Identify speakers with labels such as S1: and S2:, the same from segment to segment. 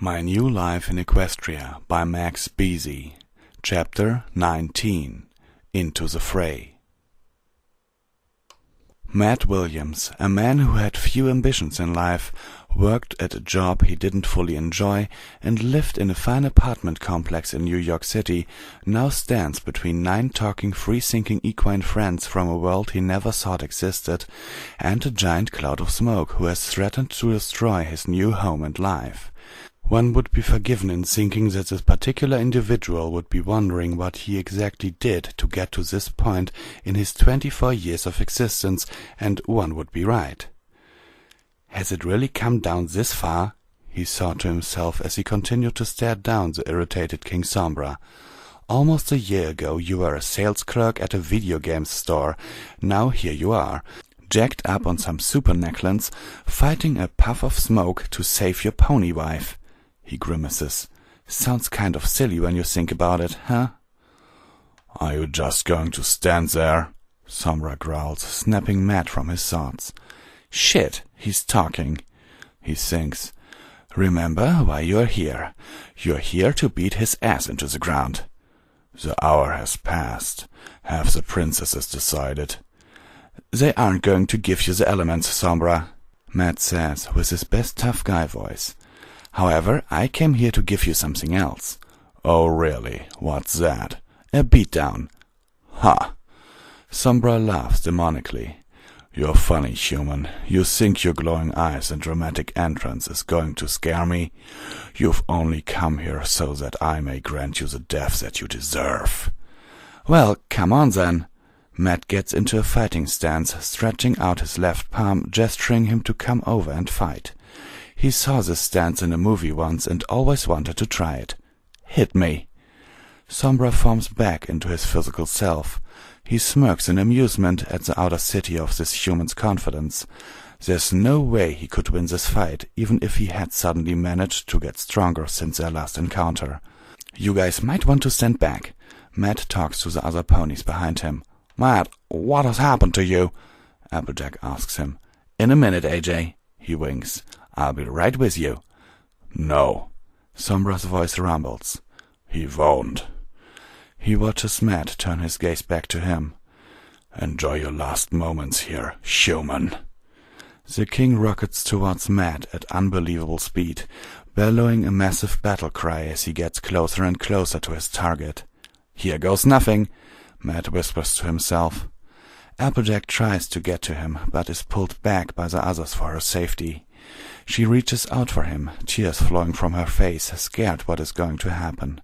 S1: My New Life in Equestria by MaxBeezy. Chapter 19. Into the Fray. Matt Williams, a man who had few ambitions in life, worked at a job he didn't fully enjoy, and lived in a fine apartment complex in New York City, now stands between 9 talking, free-thinking equine friends from a world he never thought existed, and a giant cloud of smoke who has threatened to destroy his new home and life. One would be forgiven in thinking that this particular individual would be wondering what he exactly did to get to this point in his 24 years of existence, and one would be right. Has it really come down this far? He thought to himself as he continued to stare down the irritated King Sombra. Almost a year ago you were a sales clerk at a video games store. Now here you are, jacked up on some super necklins, fighting a puff of smoke to save your pony wife. He grimaces. Sounds kind of silly when you think about it, huh? Are you just going to stand there? Sombra growls, snapping Matt from his thoughts. Shit, he's talking. He thinks. Remember why you're here. You're here to beat his ass into the ground. The hour has passed. Have the princesses decided? They aren't going to give you the elements, Sombra, Matt says with his best tough guy voice. However, I came here to give you something else. Oh, really? What's that? A beatdown. Ha! Sombra laughs demonically. You're funny, human. You think your glowing eyes and dramatic entrance is going to scare me? You've only come here so that I may grant you the death that you deserve. Well, come on then. Matt gets into a fighting stance, stretching out his left palm, gesturing him to come over and fight. He saw this stance in a movie once and always wanted to try it. Hit me. Sombra forms back into his physical self. He smirks in amusement at the outer city of this human's confidence. There's no way he could win this fight, even if he had suddenly managed to get stronger since their last encounter. You guys might want to stand back. Matt talks to the other ponies behind him. Matt, what has happened to you? Applejack asks him. In a minute, AJ. He winks. I'll be right with you. No. Sombra's voice rumbles. He won't. He watches Matt turn his gaze back to him. Enjoy your last moments here, human. The king rockets towards Matt at unbelievable speed, bellowing a massive battle cry as he gets closer and closer to his target. Here goes nothing, Matt whispers to himself. Applejack tries to get to him, but is pulled back by the others for her safety. She reaches out for him, tears flowing from her face, scared what is going to happen.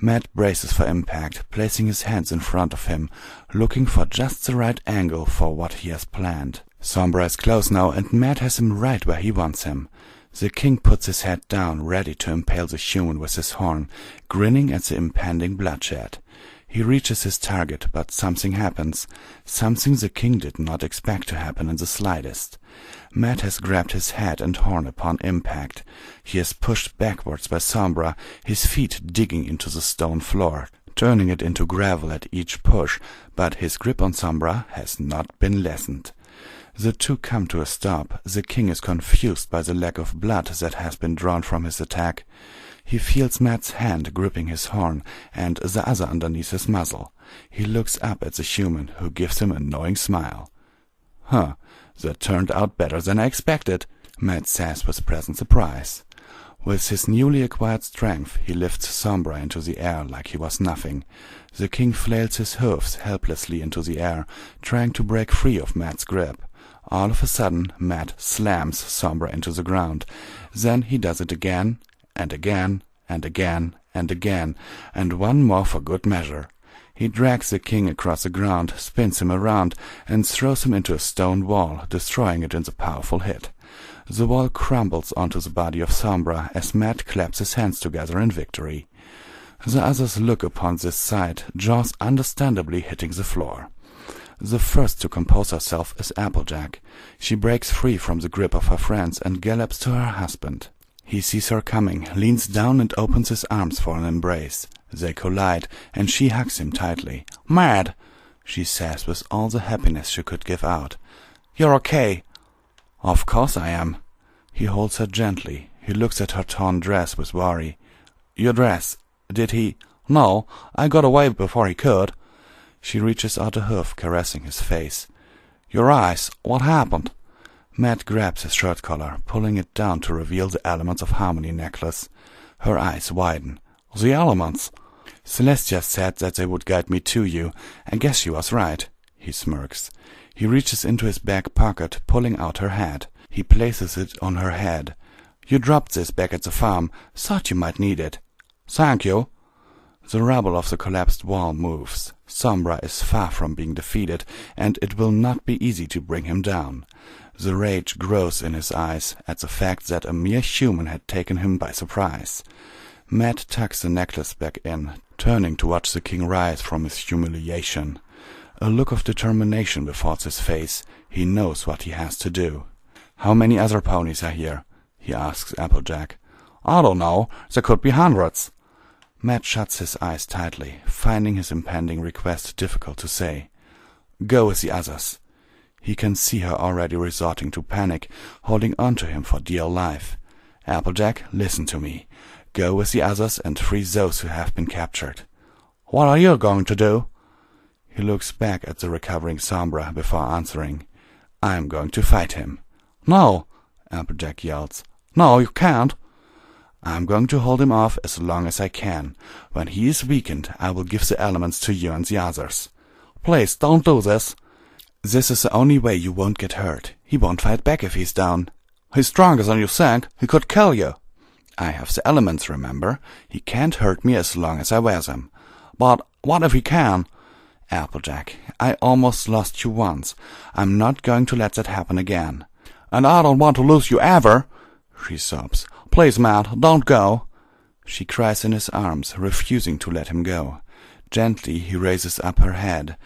S1: Matt braces for impact, placing his hands in front of him, looking for just the right angle for what he has planned. Sombra is close now, and Matt has him right where he wants him. The king puts his head down, ready to impale the human with his horn, grinning at the impending bloodshed. He reaches his target, but something happens, something the king did not expect to happen in the slightest. Matt has grabbed his head and horn upon impact. He is pushed backwards by Sombra, his feet digging into the stone floor, turning it into gravel at each push, but his grip on Sombra has not been lessened. The two come to a stop. The king is confused by the lack of blood that has been drawn from his attack. He feels Matt's hand gripping his horn and the other underneath his muzzle. He looks up at the human, who gives him a knowing smile. Huh, that turned out better than I expected, Matt says with present surprise. With his newly acquired strength, he lifts Sombra into the air like he was nothing. The king flails his hooves helplessly into the air, trying to break free of Matt's grip. All of a sudden, Matt slams Sombra into the ground. Then he does it again, and again, and again, and again, and one more for good measure. He drags the king across the ground, spins him around, and throws him into a stone wall, destroying it in the powerful hit. The wall crumbles onto the body of Sombra as Matt claps his hands together in victory. The others look upon this sight, jaws understandably hitting the floor. The first to compose herself is Applejack. She breaks free from the grip of her friends and gallops to her husband. He sees her coming, leans down and opens his arms for an embrace. They collide, and she hugs him tightly. Matt, she says with all the happiness she could give out. You're okay. Of course I am. He holds her gently, He looks at her torn dress with worry. "Your dress. Did he—" "No, I got away before he could." She reaches out a hoof, caressing his face. "Your eyes. What happened?" Matt grabs his shirt collar, pulling it down to reveal the Elements of Harmony necklace. Her eyes widen. "The elements. Celestia said that they would guide me to you. I guess she was right." He smirks. He reaches into his back pocket, pulling out her hat. He places it on her head. "You dropped this back at the farm. Thought you might need it." "Thank you." The rubble of the collapsed wall moves. Sombra is far from being defeated, and it will not be easy to bring him down. The rage grows in his eyes at the fact that a mere human had taken him by surprise. Matt tucks the necklace back in, turning to watch the king rise from his humiliation. A look of determination befolds his face. He knows what he has to do. "How many other ponies are here?" he asks Applejack. "I don't know. There could be hundreds." Matt shuts his eyes tightly, finding his impending request difficult to say. "Go with the others." He can see her already resorting to panic, holding on to him for dear life. "Applejack, listen to me. Go with the others and free those who have been captured." "What are you going to do?" He looks back at the recovering Sombra before answering. "I'm going to fight him." "No!" Applejack yells. "No, you can't." "I'm going to hold him off as long as I can. When he is weakened, I will give the elements to you and the others." "Please, don't do this." "This is the only way you won't get hurt. He won't fight back if he's down." "He's stronger than you think. He could kill you." "I have the elements, remember? He can't hurt me as long as I wear them." "But what if he can?" "Applejack, I almost lost you once. I'm not going to let that happen again." "And I don't want to lose you ever," she sobs. "Please, Matt, don't go." She cries in his arms, refusing to let him go. Gently he raises up her head,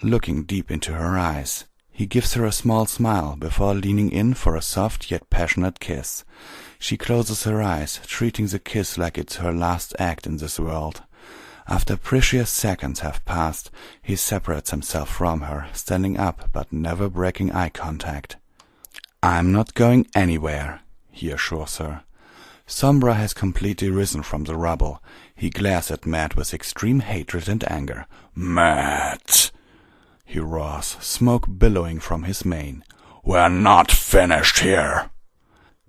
S1: looking deep into her eyes. He gives her a small smile before leaning in for a soft yet passionate kiss. She closes her eyes, treating the kiss like it's her last act in this world. After precious seconds have passed, he separates himself from her, standing up but never breaking eye contact. "I'm not going anywhere," he assures her. Sombra has completely risen from the rubble. He glares at Matt with extreme hatred and anger. "Matt!" he roars, smoke billowing from his mane. "We're not finished here!"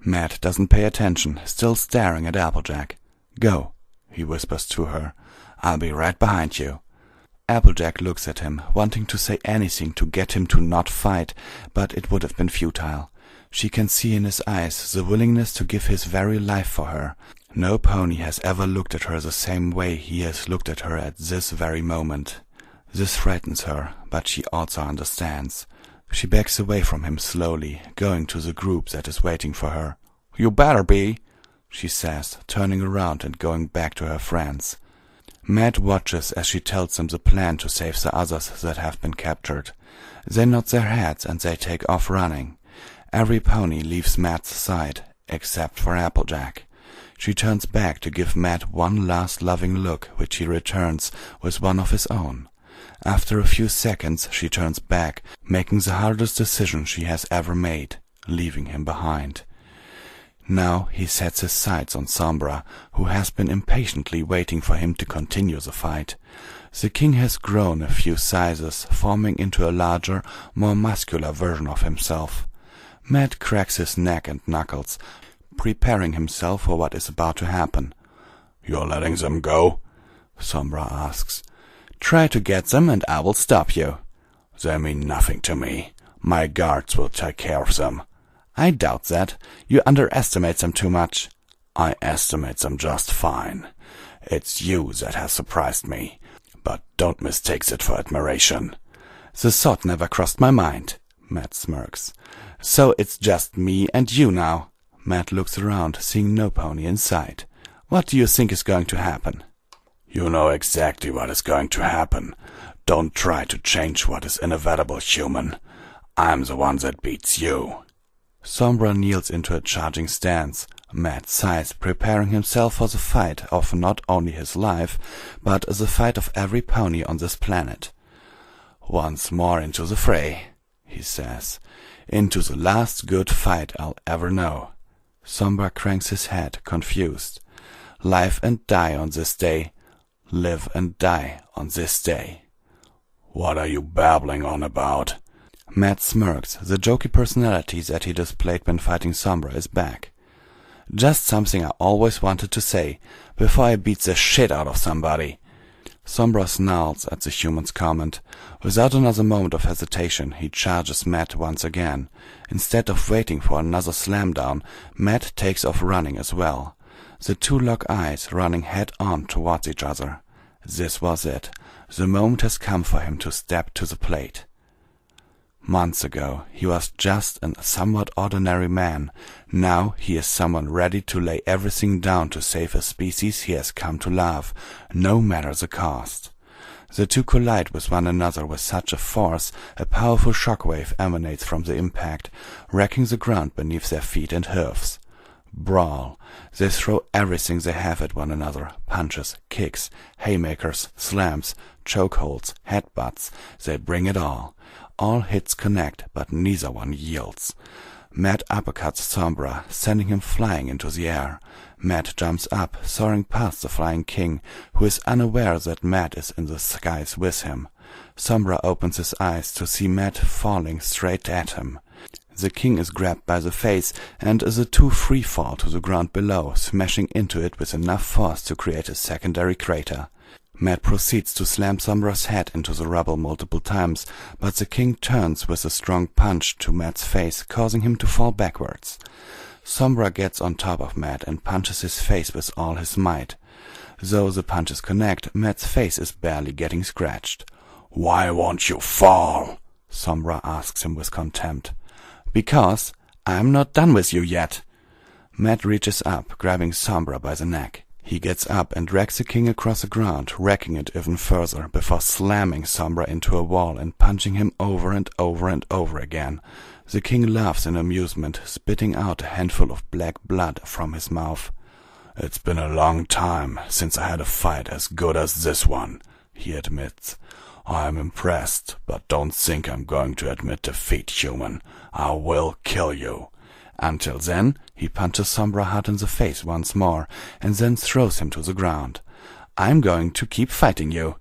S1: Matt doesn't pay attention, still staring at Applejack. "Go," he whispers to her. "I'll be right behind you." Applejack looks at him, wanting to say anything to get him to not fight, but it would have been futile. She can see in his eyes the willingness to give his very life for her. No pony has ever looked at her the same way he has looked at her at this very moment. This frightens her, but she also understands. She backs away from him slowly, going to the group that is waiting for her. "You better be," she says, turning around and going back to her friends. Matt watches as she tells them the plan to save the others that have been captured. They nod their heads and they take off running. Every pony leaves Matt's side, except for Applejack. She turns back to give Matt one last loving look, which he returns with one of his own. After a few seconds she turns back, making the hardest decision she has ever made, leaving him behind. Now he sets his sights on Sombra, who has been impatiently waiting for him to continue the fight. The king has grown a few sizes, forming into a larger, more muscular version of himself. Matt cracks his neck and knuckles, preparing himself for what is about to happen. "You're letting them go?" Sombra asks. "Try to get them and I will stop you." "They mean nothing to me. My guards will take care of them." "I doubt that. You underestimate them too much." "I estimate them just fine. It's you that has surprised me, but don't mistake it for admiration." "The thought never crossed my mind," Matt smirks. "So it's just me and you now." Matt looks around, seeing no pony in sight. "What do you think is going to happen?" "You know exactly what is going to happen. Don't try to change what is inevitable, human. I'm the one that beats you." Sombra kneels into a charging stance. Matt sighs, preparing himself for the fight of not only his life, but the fight of every pony on this planet. "Once more into the fray," he says. "Into the last good fight I'll ever know." Sombra cranks his head, confused. Live and die on this day. Live and die on this day.
S2: What are you babbling on about?
S1: Matt smirks. The jokey personality that he displayed when fighting Sombra is back. Just something I always wanted to say, before I beat the shit out of somebody. Sombra snarls at the human's comment. Without another moment of hesitation, he charges Matt once again. Instead of waiting for another slam down, Matt takes off running as well. The two lock eyes, running head on towards each other. This was it. The moment has come for him to step to the plate. Months ago, he was just a somewhat ordinary man. Now he is someone ready to lay everything down to save a species he has come to love, no matter the cost. The two collide with one another with such a force, a powerful shockwave emanates from the impact, wrecking the ground beneath their feet and hoofs. Brawl. They throw everything they have at one another. Punches, kicks, haymakers, slams, chokeholds, headbutts. They bring it all. All hits connect, but neither one yields. Matt uppercuts Sombra, sending him flying into the air. Matt jumps up, soaring past the flying king, who is unaware that Matt is in the skies with him. Sombra opens his eyes to see Matt falling straight at him. The king is grabbed by the face, and the two free fall to the ground below, smashing into it with enough force to create a secondary crater. Matt proceeds to slam Sombra's head into the rubble multiple times, but the king turns with a strong punch to Matt's face, causing him to fall backwards. Sombra gets on top of Matt and punches his face with all his might. Though the punches connect, Matt's face is barely getting scratched.
S2: "Why won't you fall?"
S1: Sombra asks him with contempt. "Because I'm not done with you yet." Matt reaches up, grabbing Sombra by the neck. He gets up and drags the king across the ground, wrecking it even further, before slamming Sombra into a wall and punching him over and over and over again. The king laughs in amusement, spitting out a handful of black blood from his mouth.
S2: "It's been a long time since I had a fight as good as this one," he admits. "I'm impressed, but don't think I'm going to admit defeat, human. I will kill you."
S1: Until then, he punches Sombra hard in the face once more, and then throws him to the ground. "I'm going to keep fighting you."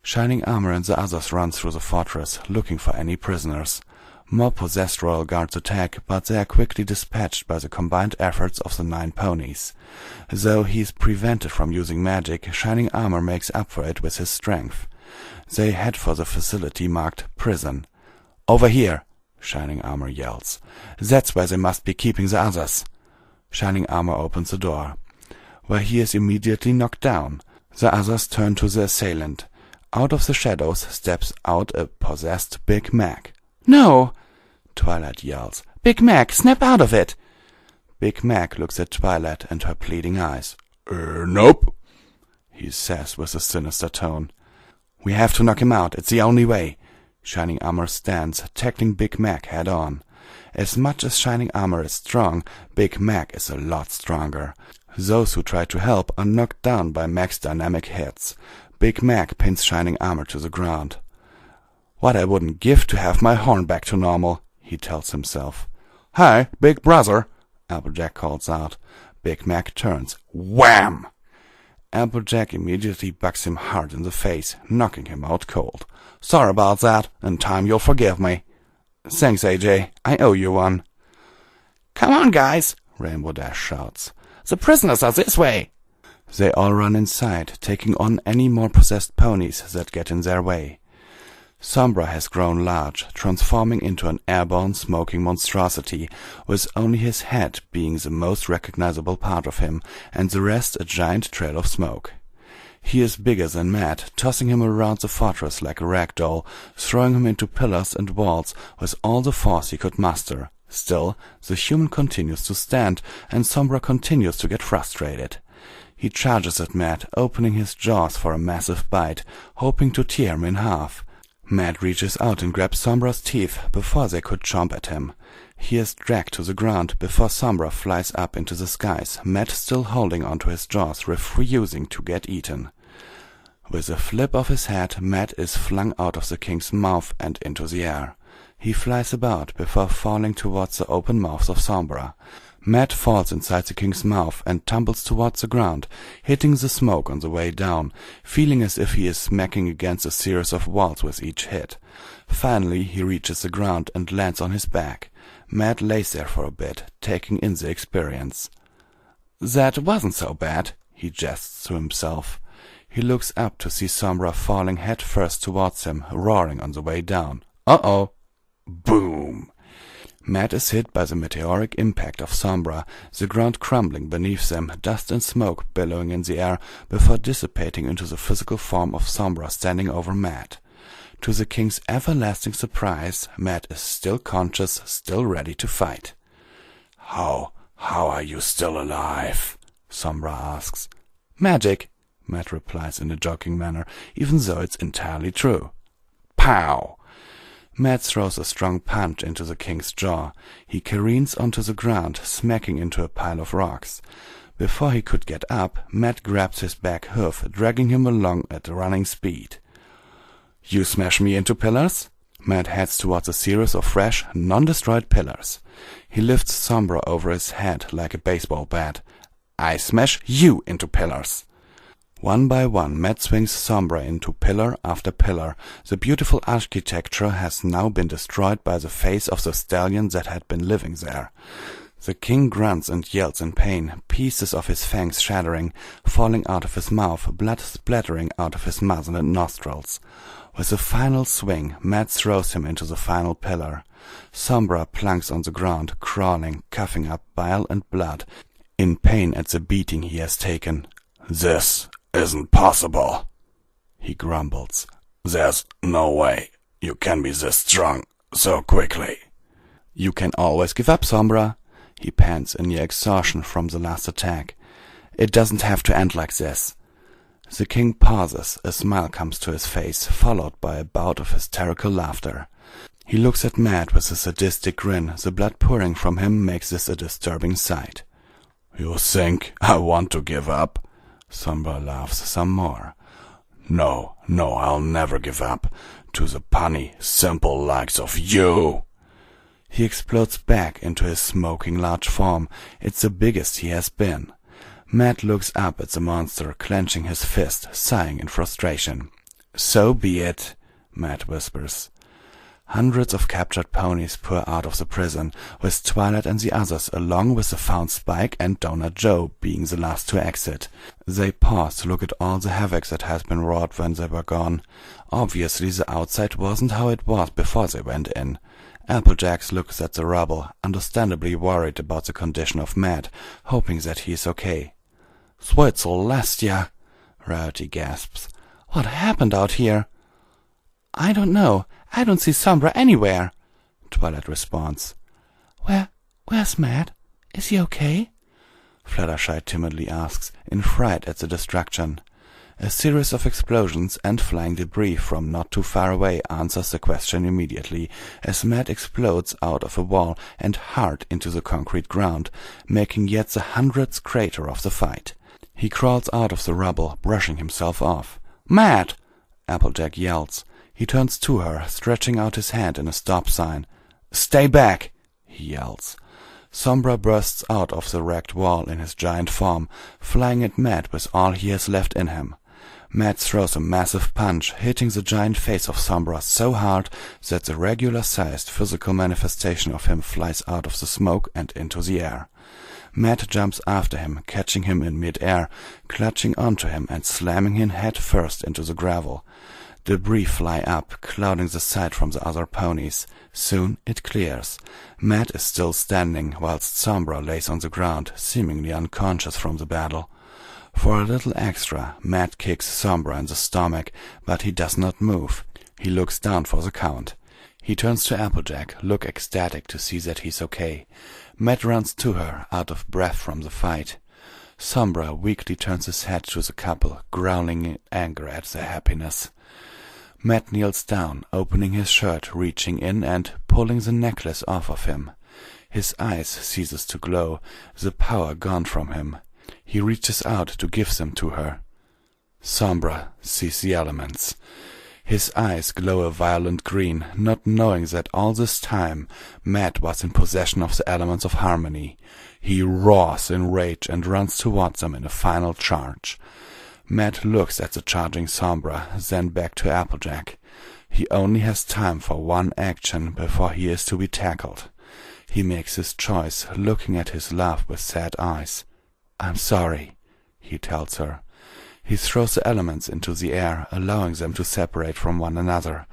S1: Shining Armor and the others run through the fortress, looking for any prisoners. More possessed royal guards attack, but they are quickly dispatched by the combined efforts of the 9 ponies. Though he is prevented from using magic, Shining Armor makes up for it with his strength. They head for the facility marked Prison. "Over here!" Shining Armor yells. "That's where they must be keeping the others." Shining Armor opens the door, where he is immediately knocked down. The others turn to the assailant. Out of the shadows steps out a possessed Big Mac. "No!" Twilight yells. "Big Mac, snap out of it!" Big Mac looks at Twilight and her pleading eyes.
S2: Nope,"
S1: he says with a sinister tone. "We have to knock him out. It's the only way." Shining Armor stands, tackling Big Mac head on. As much as Shining Armor is strong, Big Mac is a lot stronger. Those who try to help are knocked down by Mac's dynamic hits. Big Mac pins Shining Armor to the ground. "What I wouldn't give to have my horn back to normal," he tells himself.
S2: "Hi, big brother,"
S1: Applejack calls out. Big Mac turns.
S2: Wham!
S1: Applejack immediately bucks him hard in the face, knocking him out cold. "Sorry about that. In time you'll forgive me." "Thanks, AJ. I owe you one."
S3: "Come on, guys,"
S1: Rainbow Dash shouts.
S3: "The prisoners are this way."
S1: They all run inside, taking on any more possessed ponies that get in their way. Sombra has grown large, transforming into an airborne smoking monstrosity, with only his head being the most recognizable part of him, and the rest a giant trail of smoke. He is bigger than Matt, tossing him around the fortress like a rag doll, throwing him into pillars and walls with all the force he could muster. Still, the human continues to stand, and Sombra continues to get frustrated. He charges at Matt, opening his jaws for a massive bite, hoping to tear him in half. Matt reaches out and grabs Sombra's teeth before they could chomp at him. He is dragged to the ground before Sombra flies up into the skies, Matt still holding onto his jaws, refusing to get eaten. With a flip of his head, Matt is flung out of the king's mouth and into the air. He flies about before falling towards the open mouths of Sombra. Matt falls inside the king's mouth and tumbles towards the ground, hitting the smoke on the way down, feeling as if he is smacking against a series of walls with each hit. Finally, he reaches the ground and lands on his back. Matt lays there for a bit, taking in the experience. "That wasn't so bad," he jests to himself. He looks up to see Sombra falling head first towards him, roaring on the way down. Uh-oh! Boom! Matt is hit by the meteoric impact of Sombra, the ground crumbling beneath them, dust and smoke billowing in the air before dissipating into the physical form of Sombra standing over Matt. To the king's everlasting surprise, Matt is still conscious, still ready to fight.
S2: How are you still alive?"
S1: Sombra asks. "Magic," Matt replies in a joking manner, even though it's entirely true. Pow! Matt throws a strong punch into the king's jaw. He careens onto the ground, smacking into a pile of rocks. Before he could get up, Matt grabs his back hoof, dragging him along at running speed. "You smash me into pillars?" Matt heads towards a series of fresh, non-destroyed pillars. He lifts Sombra over his head like a baseball bat. "I smash you into pillars!" One by one, Matt swings Sombra into pillar after pillar. The beautiful architecture has now been destroyed by the face of the stallion that had been living there. The king grunts and yells in pain, pieces of his fangs shattering, falling out of his mouth, blood splattering out of his muzzle and nostrils. With a final swing, Matt throws him into the final pillar. Sombra plunks on the ground, crawling, coughing up bile and blood, in pain at the beating he has taken.
S2: "This isn't possible,"
S1: he grumbles.
S2: "There's no way you can be this strong so quickly."
S1: "You can always give up, Sombra," he pants in near exhaustion from the last attack. "It doesn't have to end like this." The king pauses, a smile comes to his face, followed by a bout of hysterical laughter. He looks at Matt with a sadistic grin. The blood pouring from him makes this a disturbing sight.
S2: "You think I want to give up?"
S1: Sombra laughs some more.
S2: No, I'll never give up to the punny, simple likes of you."
S1: He explodes back into his smoking large form. It's the biggest he has been. Matt looks up at the monster, clenching his fist, sighing in frustration. "So be it," Matt whispers. Hundreds of captured ponies pour out of the prison, with Twilight and the others, along with the found Spike and Donut Joe, being the last to exit. They pause to look at all the havoc that has been wrought when they were gone. Obviously the outside wasn't how it was before they went in. Applejack looks at the rubble, understandably worried about the condition of Matt, hoping that he is okay. "Sweet Celestia!" Rarity gasps. "What happened out here?" "I don't know. I don't see Sombra anywhere," Twilight responds. Where's Matt? Is he okay?" Fluttershy timidly asks, in fright at the destruction. A series of explosions and flying debris from not too far away answers the question immediately, as Matt explodes out of a wall and hard into the concrete ground, making yet the 100th crater of the fight. He crawls out of the rubble, brushing himself off. "Matt!" Applejack yells. He turns to her, stretching out his hand in a stop sign. "Stay back!" he yells. Sombra bursts out of the wrecked wall in his giant form, flying at Matt with all he has left in him. Matt throws a massive punch, hitting the giant face of Sombra so hard that the regular-sized physical manifestation of him flies out of the smoke and into the air. Matt jumps after him, catching him in mid-air, clutching onto him and slamming him head first into the gravel. Debris fly up, clouding the sight from the other ponies. Soon it clears. Matt is still standing, whilst Sombra lays on the ground, seemingly unconscious from the battle. For a little extra, Matt kicks Sombra in the stomach, but he does not move. He looks down for the count. He turns to Applejack, look ecstatic to see that he's okay. Matt runs to her, out of breath from the fight. Sombra weakly turns his head to the couple, growling in anger at their happiness. Matt kneels down, opening his shirt, reaching in and pulling the necklace off of him. His eyes ceases to glow, the power gone from him. He reaches out to give them to her. Sombra sees the elements. His eyes glow a violent green, not knowing that all this time Matt was in possession of the elements of harmony. He roars in rage and runs towards them in a final charge. Matt looks at the charging Sombra, then back to Applejack. He only has time for one action before he is to be tackled. He makes his choice, looking at his love with sad eyes. "I'm sorry," he tells her. He throws the elements into the air, allowing them to separate from one another.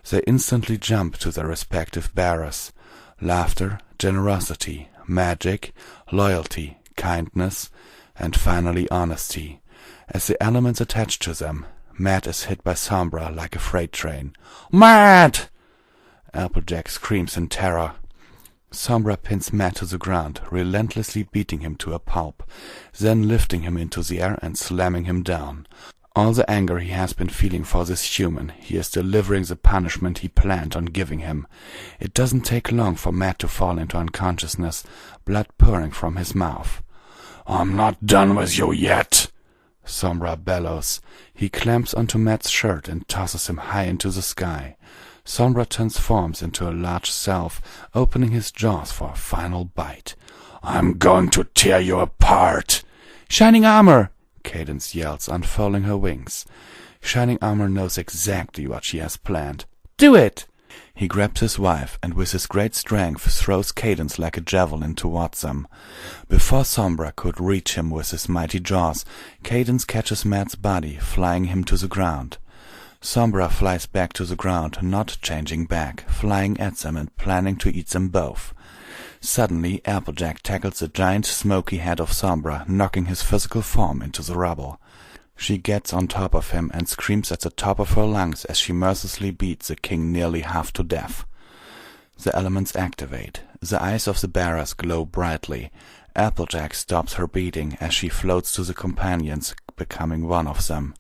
S1: They instantly jump to their respective bearers. Laughter, generosity, magic, loyalty, kindness, and finally honesty. As the elements attach to them, Matt is hit by Sombra like a freight train. "Matt!" Applejack screams in terror. Sombra pins Matt to the ground, relentlessly beating him to a pulp, then lifting him into the air and slamming him down. All the anger he has been feeling for this human, he is delivering the punishment he planned on giving him. It doesn't take long for Matt to fall into unconsciousness, blood pouring from his mouth.
S2: "I'm not done with you yet,"
S1: Sombra bellows. He clamps onto Matt's shirt and tosses him high into the sky. Sombra transforms into a large self, opening his jaws for a final bite.
S2: "I'm going to tear you apart."
S1: "Shining Armor!" Cadence yells, unfurling her wings. Shining Armor knows exactly what she has planned. "Do it!" He grabs his wife and with his great strength throws Cadence like a javelin towards them. Before Sombra could reach him with his mighty jaws, Cadence catches Matt's body, flying him to the ground. Sombra flies back to the ground, not changing back, flying at them and planning to eat them both. Suddenly, Applejack tackles the giant smoky head of Sombra, knocking his physical form into the rubble. She gets on top of him and screams at the top of her lungs as she mercilessly beats the king nearly half to death. The elements activate. The eyes of the bearers glow brightly. Applejack stops her beating as she floats to the companions, becoming one of them.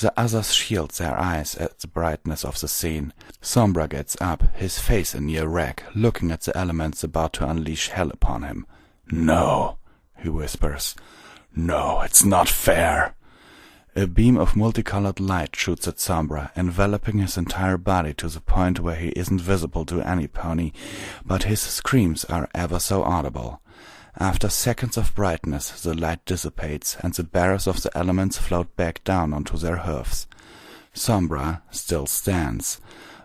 S1: The others shield their eyes at the brightness of the scene. Sombra gets up, his face a near wreck, looking at the elements about to unleash hell upon him.
S2: "No,"
S1: he whispers.
S2: "No, it's not fair."
S1: A beam of multicolored light shoots at Sombra, enveloping his entire body to the point where he isn't visible to any pony, but his screams are ever so audible. After seconds of brightness, the light dissipates, and the bearers of the elements float back down onto their hoofs. Sombra still stands,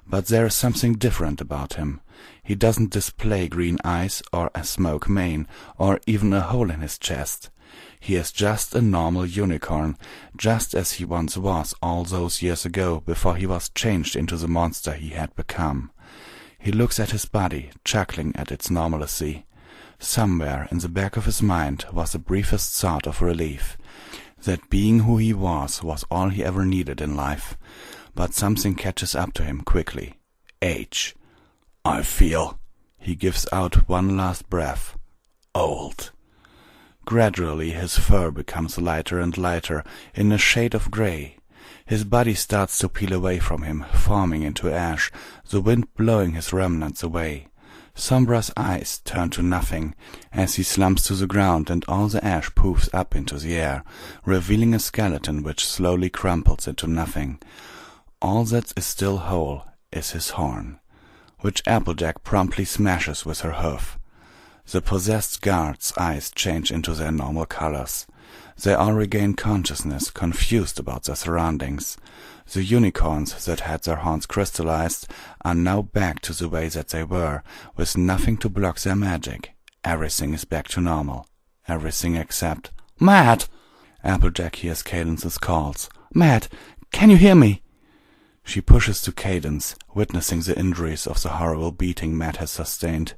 S1: but there is something different about him. He doesn't display green eyes, or a smoke mane, or even a hole in his chest. He is just a normal unicorn, just as he once was all those years ago, before he was changed into the monster he had become. He looks at his body, chuckling at its normalcy. Somewhere in the back of his mind was the briefest thought of relief. That being who he was all he ever needed in life. But something catches up to him quickly. Age.
S2: "I feel,"
S1: he gives out one last breath,
S2: "old."
S1: Gradually his fur becomes lighter and lighter, in a shade of gray. His body starts to peel away from him, forming into ash, the wind blowing his remnants away. Sombra's eyes turn to nothing as he slumps to the ground and all the ash poofs up into the air, revealing a skeleton which slowly crumples into nothing. All that is still whole is his horn, which Applejack promptly smashes with her hoof. The possessed guard's eyes change into their normal colors. They all regain consciousness, confused about their surroundings. The unicorns that had their horns crystallized are now back to the way that they were, with nothing to block their magic. Everything is back to normal. Everything except... "Matt!" Applejack hears Cadence's calls. "Matt, can you hear me?" She pushes to Cadence, witnessing the injuries of the horrible beating Matt has sustained.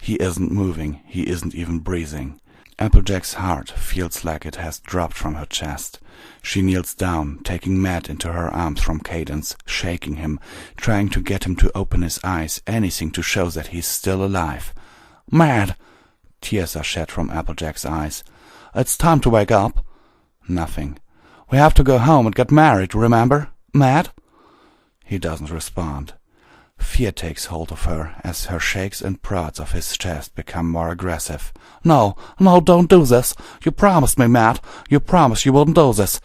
S1: He isn't moving, he isn't even breathing. Applejack's heart feels like it has dropped from her chest. She kneels down, taking Matt into her arms from Cadence, shaking him, trying to get him to open his eyes, anything to show that he's still alive. "Matt!" Tears are shed from Applejack's eyes. "It's time to wake up." Nothing. "We have to go home and get married, remember, Matt?" He doesn't respond. Fear takes hold of her as her shakes and prods of his chest become more aggressive. No, don't do this. You promised me, Matt. You promised you wouldn't do this."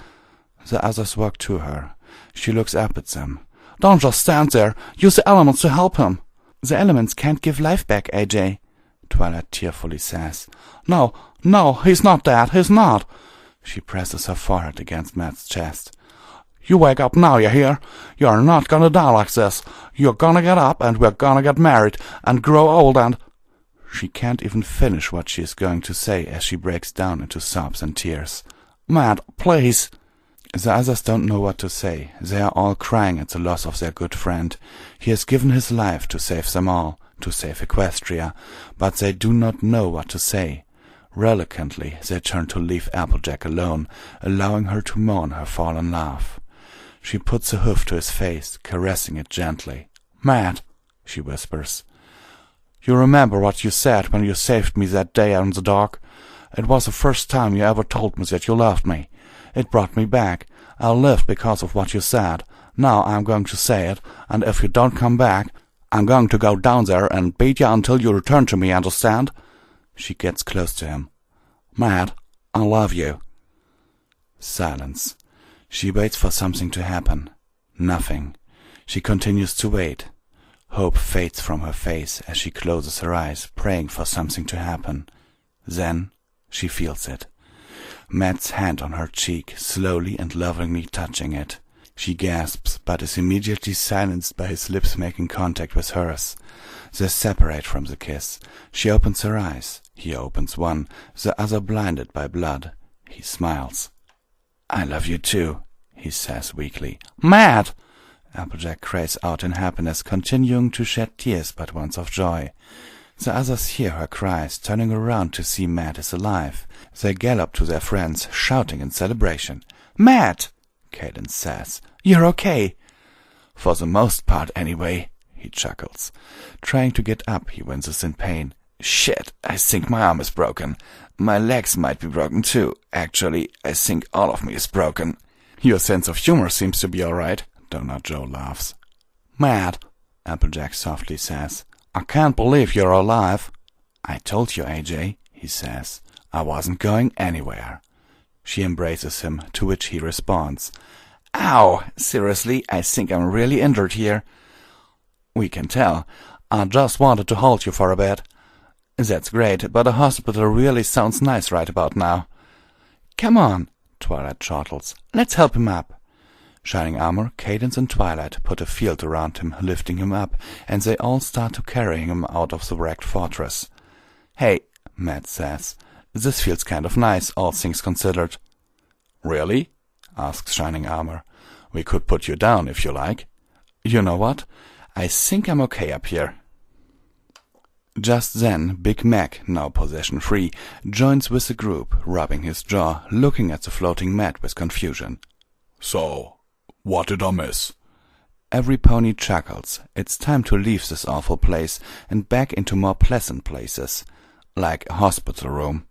S1: The others walk to her. She looks up at them. "Don't just stand there. Use the elements to help him." "The elements can't give life back, AJ." Twilight tearfully says. No, he's not dead, he's not. She presses her forehead against Matt's chest. You wake up now, you hear? You're not gonna die like this. You're gonna get up and we're gonna get married and grow old and... She can't even finish what she is going to say as she breaks down into sobs and tears. Matt, please. The others don't know what to say. They are all crying at the loss of their good friend. He has given his life to save them all, to save Equestria, but they do not know what to say. Reluctantly, they turn to leave Applejack alone, allowing her to mourn her fallen love. She puts a hoof to his face, caressing it gently. Matt, she whispers. You remember what you said when you saved me that day on the dock? It was the first time you ever told me that you loved me. It brought me back. I lived because of what you said. Now I'm going to say it, and if you don't come back, I'm going to go down there and beat you until you return to me, understand? She gets close to him. Matt, I love you. Silence. She waits for something to happen. Nothing. She continues to wait. Hope fades from her face as she closes her eyes, praying for something to happen. Then she feels it. Matt's hand on her cheek, slowly and lovingly touching it. She gasps, but is immediately silenced by his lips making contact with hers. They separate from the kiss. She opens her eyes. He opens one, the other blinded by blood. He smiles. I love you too, he says weakly. Matt! Applejack cries out in happiness, continuing to shed tears but once of joy. The others hear her cries, turning around to see Matt is alive. They gallop to their friends, shouting in celebration. Matt! Cadence says. You're okay. For the most part, anyway, he chuckles. Trying to get up, he winces in pain. Shit, I think my arm is broken. My legs might be broken too. Actually, I think all of me is broken. Your sense of humor seems to be all right. Donut Joe laughs. Matt, Applejack softly says. I can't believe you're alive. I told you, AJ, he says. I wasn't going anywhere. She embraces him, to which he responds. Ow! Seriously, I think I'm really injured here. We can tell. I just wanted to hold you for a bit. That's great, but a hospital really sounds nice right about now. Come on, Twilight chortles. Let's help him up. Shining Armor, Cadence, and Twilight put a field around him, lifting him up, and they all start to carry him out of the wrecked fortress. Hey, Matt says. This feels kind of nice, all things considered. Really? Asks Shining Armor. We could put you down if you like. You know what? I think I'm okay up here. Just then, Big Mac, now possession-free, joins with the group, rubbing his jaw, looking at the floating Matt with confusion.
S2: So, what did I miss?
S1: Every pony chuckles. It's time to leave this awful place and back into more pleasant places, like a hospital room.